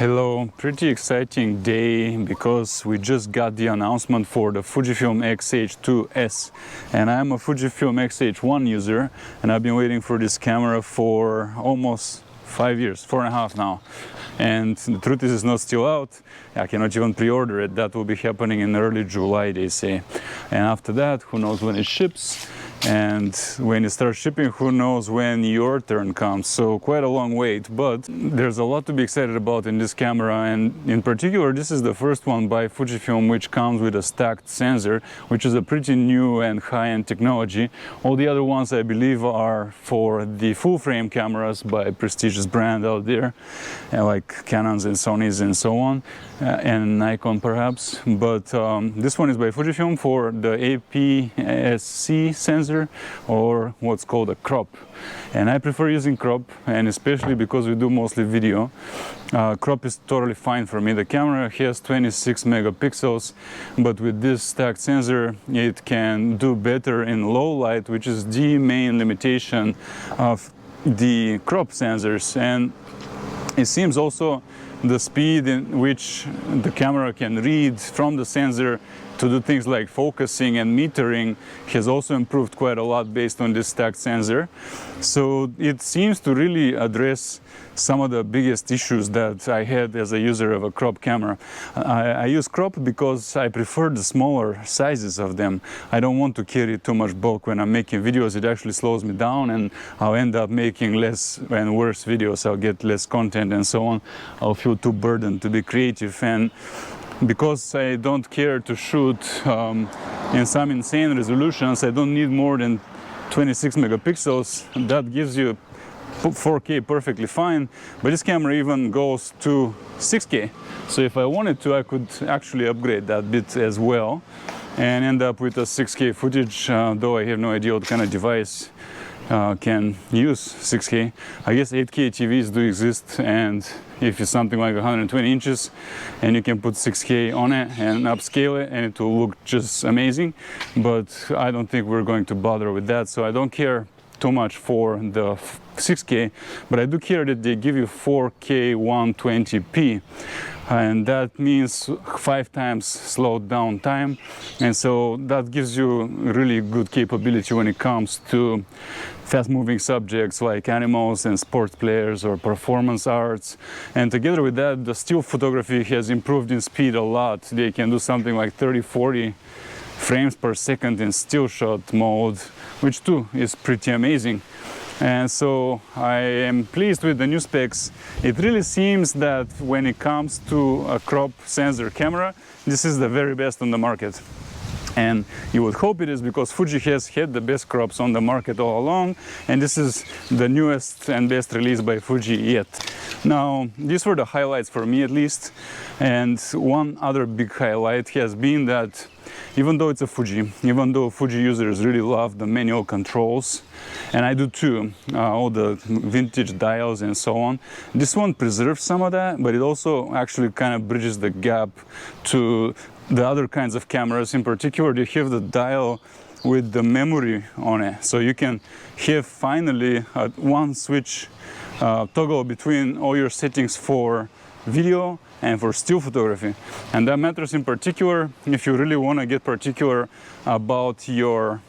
Hello, pretty exciting day because we just got the announcement for the Fujifilm XH2S, and I'm a Fujifilm XH1 user, and I've been waiting for this camera for almost 5 years, 4.5 now. And the truth is, it's not still out. I cannot even pre-order it. That will be happening in early July, they say. And after that, who knows when it ships. And when it starts shipping, who knows when your turn comes. So quite a long wait, but there's a lot to be excited about in this camera, and in particular this is the first one by Fujifilm which comes with a stacked sensor, which is a pretty new and high-end technology. All the other ones I believe are for the full frame cameras by prestigious brand out there, like Canons and Sonys and so on, and Nikon perhaps. But this one is by Fujifilm for the APS-C sensor, or what's called a crop. And I prefer using crop, and especially because we do mostly video, crop is totally fine for me. The camera has 26 megapixels, but with this stacked sensor it can do better in low light, which is the main limitation of the crop sensors. And it seems also the speed in which the camera can read from the sensor to do things like focusing and metering has also improved quite a lot based on this stacked sensor. So it seems to really address some of the biggest issues that I had as a user of a crop camera. I use crop because I prefer the smaller sizes of them. I don't want to carry too much bulk when I'm making videos. It actually slows me down, and I'll end up making less and worse videos. I'll get less content and so on. I'll feel too burdened to be creative. And because I don't care to shoot in some insane resolutions, I don't need more than 26 megapixels. That gives you 4K perfectly fine, but this camera even goes to 6K. So if I wanted to, I could actually upgrade that bit as well and end up with a 6K footage, though I have no idea what kind of device can use 6K. I guess 8K TVs do exist, and if it's something like 120 inches and you can put 6K on it and upscale it, and it will look just amazing. But I don't think we're going to bother with that, so I don't care too much for the 6K, but I do care that they give you 4K 120p, and that means 5 times slowed down time, and so that gives you really good capability when it comes to fast-moving subjects like animals and sports players or performance arts. And together with that, the still photography has improved in speed a lot. They can do something like 30-40 frames per second in still shot mode, which too is pretty amazing. And so I am pleased with the new specs. It really seems that when it comes to a crop sensor camera, this is the very best on the market. And you would hope it is, because Fuji has had the best crops on the market all along, and this is the newest and best release by Fuji yet. Now, these were the highlights for me at least, and one other big highlight has been that even though it's a Fuji, even though Fuji users really love the manual controls, and I do too, all the vintage dials and so on, this one preserves some of that, but it also actually kind of bridges the gap to the other kinds of cameras. In particular, they have the dial with the memory on it, so you can have finally one switch toggle between all your settings for video and for still photography. And that matters in particular if you really want to get particular about your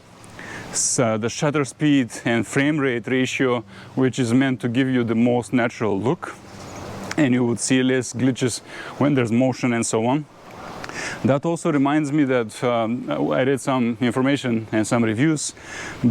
the shutter speed and frame rate ratio, which is meant to give you the most natural look, and you would see less glitches when there's motion and so on. That also reminds me that I read some information and some reviews.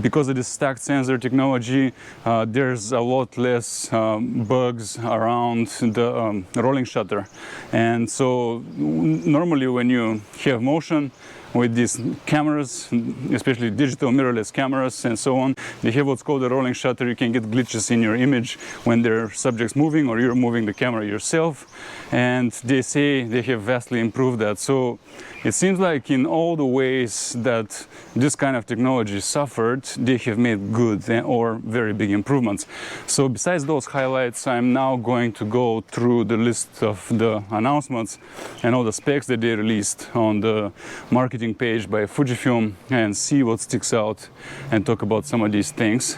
Because of this stacked sensor technology, there's a lot less bugs around the rolling shutter. And so normally when you have motion with these cameras, especially digital mirrorless cameras and so on, they have what's called a rolling shutter. You can get glitches in your image when there are subjects moving or you're moving the camera yourself, and they say they have vastly improved that. So it seems like in all the ways that this kind of technology suffered, they have made good or very big improvements. So besides those highlights, I'm now going to go through the list of the announcements and all the specs that they released on the marketing page by Fujifilm and see what sticks out and talk about some of these things.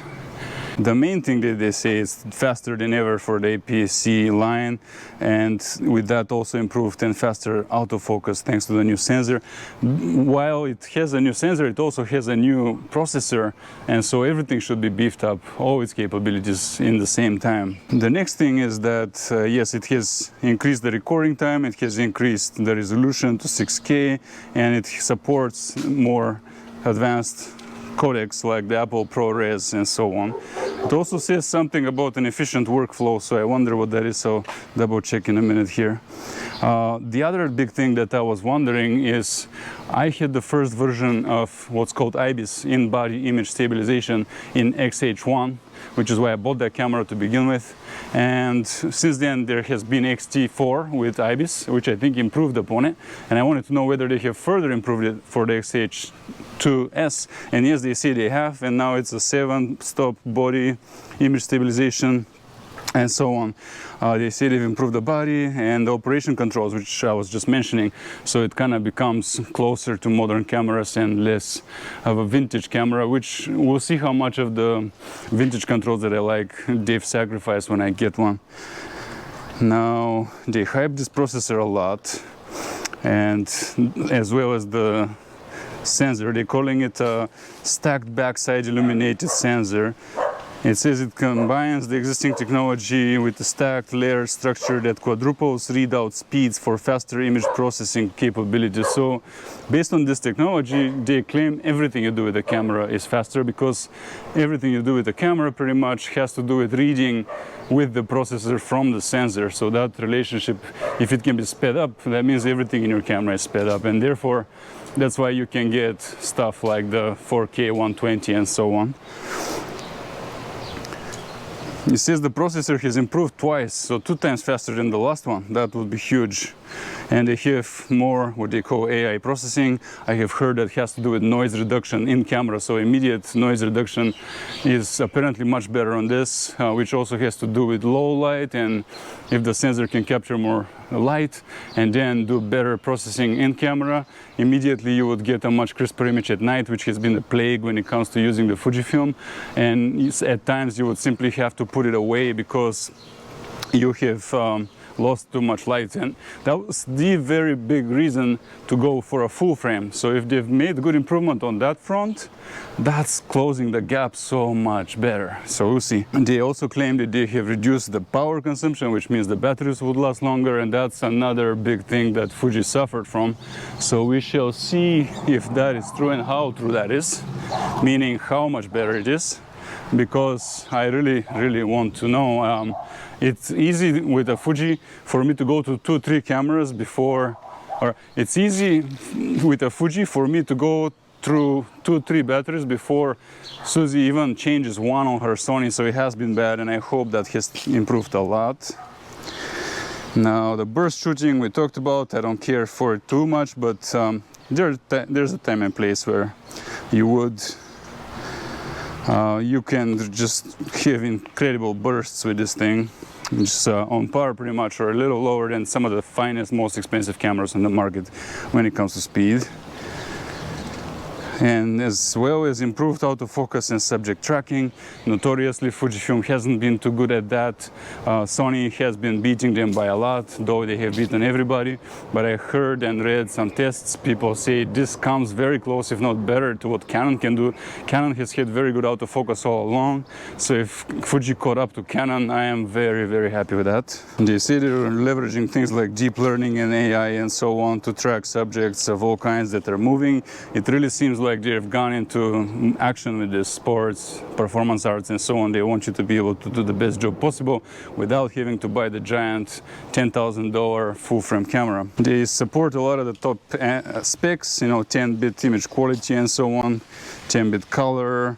The main thing that they say is faster than ever for the APS-C line, and with that also improved and faster autofocus thanks to the new sensor. While it has a new sensor, it also has a new processor, and so everything should be beefed up, all its capabilities in the same time. The next thing is that yes, it has increased the recording time, it has increased the resolution to 6K, and it supports more advanced codecs like the Apple ProRes and so on. It also says something about an efficient workflow, so I wonder what that is, so double check in a minute here. The other big thing that I was wondering is I had the first version of what's called IBIS, in-body image stabilization, in XH1, which is why I bought that camera to begin with. And since then there has been XT4 with IBIS, which I think improved upon it, and I wanted to know whether they have further improved it for the XH2S, and yes, they say they have, and now it's a 7-stop body image stabilization and so on. They say they've improved the body and the operation controls, which I was just mentioning, so it kind of becomes closer to modern cameras and less of a vintage camera, which we'll see how much of the vintage controls that I like they've sacrificed when I get one. Now, they hype this processor a lot, and as well as the sensor. They're calling it a stacked backside illuminated sensor. It says it combines the existing technology with a stacked layer structure that quadruples readout speeds for faster image processing capabilities. So based on this technology, they claim everything you do with the camera is faster, because everything you do with the camera pretty much has to do with reading with the processor from the sensor. So that relationship, if it can be sped up, that means everything in your camera is sped up, and therefore that's why you can get stuff like the 4K 120 and so on. It says the processor has improved twice, so 2 times faster than the last one. That would be huge. And they have more what they call AI processing. I have heard that has to do with noise reduction in camera, so immediate noise reduction is apparently much better on this, which also has to do with low light, and if the sensor can capture more light and then do better processing in camera, immediately you would get a much crisper image at night, which has been a plague when it comes to using the Fujifilm. And at times you would simply have to put it away because you have lost too much light, and that was the very big reason to go for a full frame. So if they've made good improvement on that front, that's closing the gap so much better. So we'll see. They also claim that they have reduced the power consumption, which means the batteries would last longer, and that's another big thing that Fuji suffered from. So we shall see if that is true and how true that is, meaning how much better it is, because I really want to know. It's easy with a Fuji for me to go to 2-3 cameras before, or it's easy with a Fuji for me to go through 2-3 batteries before Susie even changes one on her Sony, so it has been bad, and I hope that has improved a lot. Now the burst shooting we talked about, I don't care for it too much, but there's a time and place where you would. You can just have incredible bursts with this thing. It's on par pretty much, or a little lower than some of the finest, most expensive cameras on the market when it comes to speed. And as well as improved autofocus and subject tracking. Notoriously, Fujifilm hasn't been too good at that. Sony has been beating them by a lot, though they have beaten everybody. But I heard and read some tests. People say this comes very close, if not better, to what Canon can do. Canon has had very good autofocus all along. So if Fuji caught up to Canon, I am very happy with that. They say they're leveraging things like deep learning and AI and so on to track subjects of all kinds that are moving. It really seems like they've gone into action with this, sports, performance arts and so on. They want you to be able to do the best job possible without having to buy the giant $10,000 full frame camera. They support a lot of the top specs, you know, 10-bit image quality and so on, 10-bit color,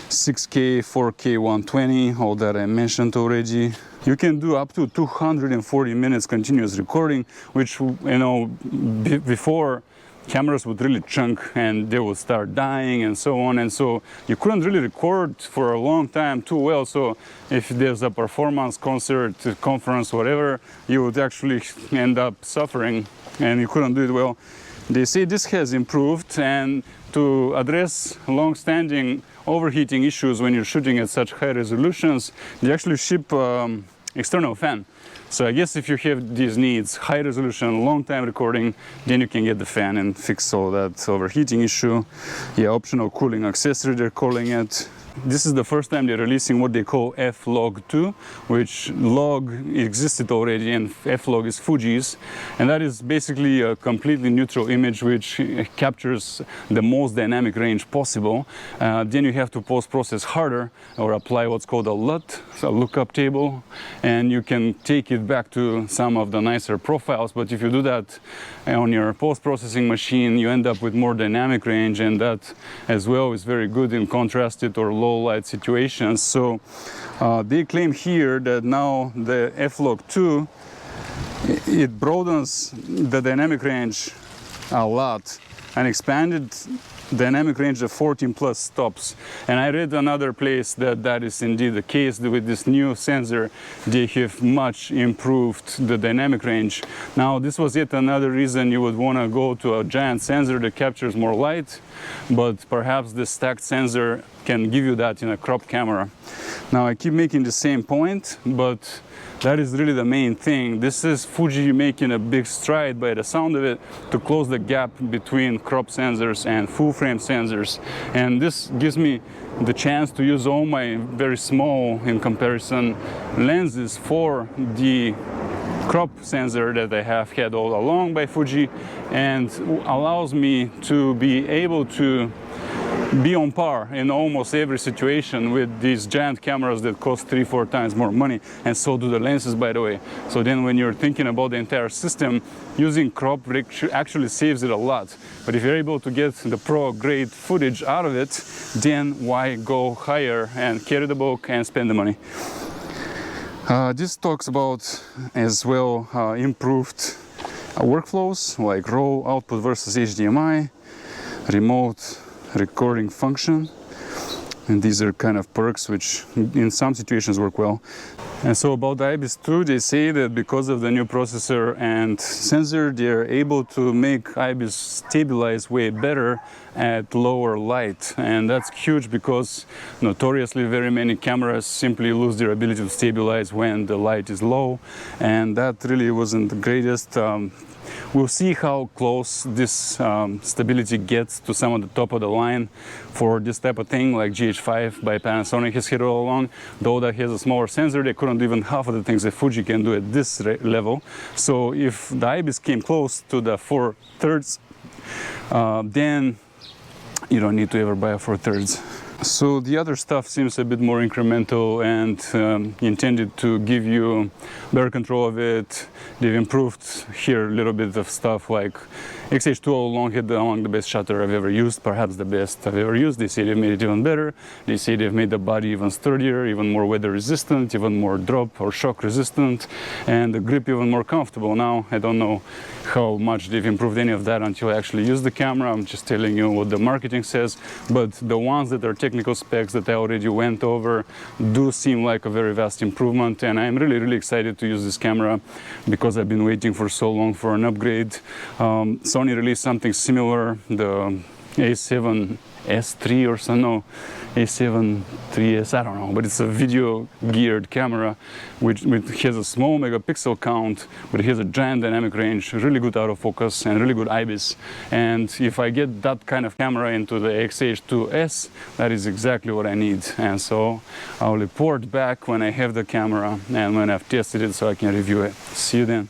6K, 4K 120, all that I mentioned already. You can do up to 240 minutes continuous recording, which, you know, before cameras would really chunk and they would start dying and so on, and so you couldn't really record for a long time too well. So if there's a performance concert, conference, whatever, you would actually end up suffering and you couldn't do it well. They say this has improved, and to address long-standing overheating issues when you're shooting at such high resolutions, they actually ship external fan. So I guess if you have these needs, high resolution, long time recording, then you can get the fan and fix all that overheating issue. Yeah, optional cooling accessory they're calling it. This is the first time they're releasing what they call F-Log2, which log existed already, and F-Log is Fuji's, and that is basically a completely neutral image which captures the most dynamic range possible. Then you have to post-process harder or apply what's called a LUT, a lookup table, and you can take it back to some of the nicer profiles. But if you do that on your post-processing machine, you end up with more dynamic range, and that as well is very good in contrasted or low light situations. So they claim here that now the F-Log2, it broadens the dynamic range a lot and expanded dynamic range of 14 plus stops. And I read another place that that is indeed the case. With this new sensor, they have much improved the dynamic range. Now, this was yet another reason you would want to go to a giant sensor that captures more light, but perhaps the stacked sensor can give you that in a crop camera. Now, I keep making the same point, but that is really the main thing. This is Fuji making a big stride, by the sound of it, to close the gap between crop sensors and full frame sensors. And this gives me the chance to use all my very small, in comparison, lenses for the crop sensor that I have had all along by Fuji, and allows me to be able to be on par in almost every situation with these giant cameras that cost 3-4 times more money, and so do the lenses, by the way. So then when you're thinking about the entire system, using crop actually saves it a lot. But if you're able to get the pro grade footage out of it, then why go higher and carry the bulk and spend the money? This talks about as well improved workflows like RAW output versus HDMI, remote recording function, and these are kind of perks which in some situations work well. And so about the IBIS 2, they say that because of the new processor and sensor, they're able to make IBIS stabilize way better at lower light. And that's huge because notoriously very many cameras simply lose their ability to stabilize when the light is low, and that really wasn't the greatest. We'll see how close this stability gets to some of the top of the line for this type of thing, like GH5 by Panasonic has hit all along. Though that has a smaller sensor, they couldn't do even half of the things that Fuji can do at this level. So if the IBIS came close to the 4/3, then you don't need to ever buy a 4/3. So the other stuff seems a bit more incremental and intended to give you better control of it. They've improved here a little bit of stuff like XH2 all along had among the best shutter I've ever used, perhaps the best I've ever used. They say they've made it even better. They say they've made the body even sturdier, even more weather resistant, even more drop or shock resistant, and the grip even more comfortable. Now, I don't know how much they've improved any of that until I actually use the camera. I'm just telling you what the marketing says, but the ones that are technical specs that I already went over do seem like a very vast improvement, and I'm really excited to use this camera because I've been waiting for so long for an upgrade. Sony released something similar, the A7S3 or so, no, A7 3S, I don't know, but it's a video geared camera which has a small megapixel count, but it has a giant dynamic range, really good autofocus and really good IBIS. And if I get that kind of camera into the XH2S, that is exactly what I need. And so I'll report back when I have the camera and when I've tested it so I can review it. See you then.